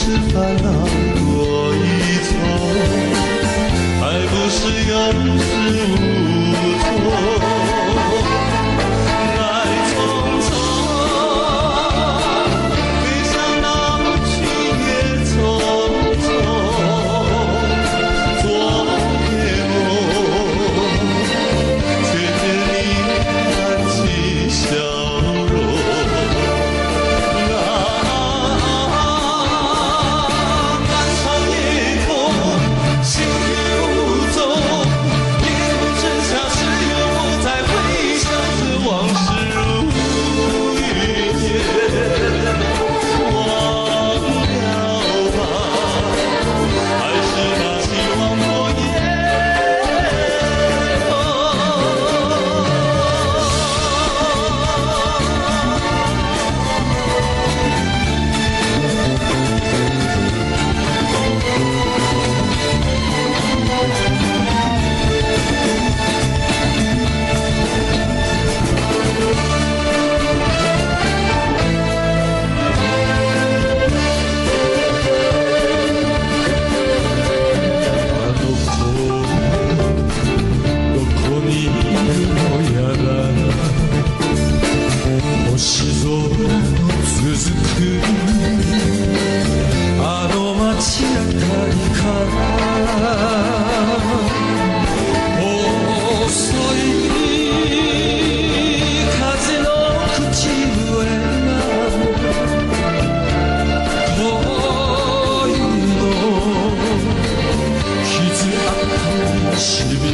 是烦恼多一重，还不是有始无终。来匆匆，回想那去也匆匆，昨夜梦，却见你含起笑容。星空の続くあの街あたりから遅い風の口笛が遠いの傷跡にしみる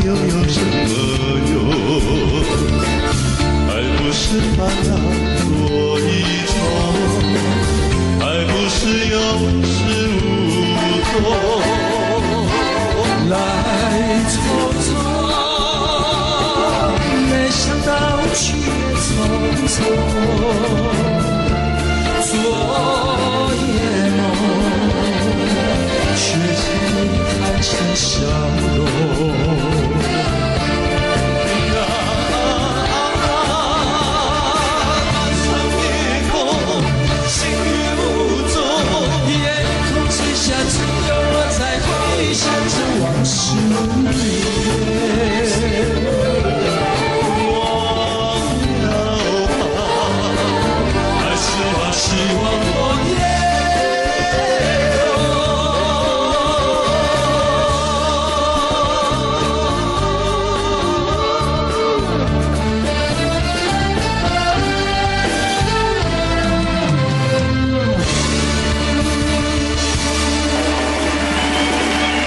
又有什么用？还不是烦恼多一重，还不是有始无终。来匆匆，没想到去也匆匆。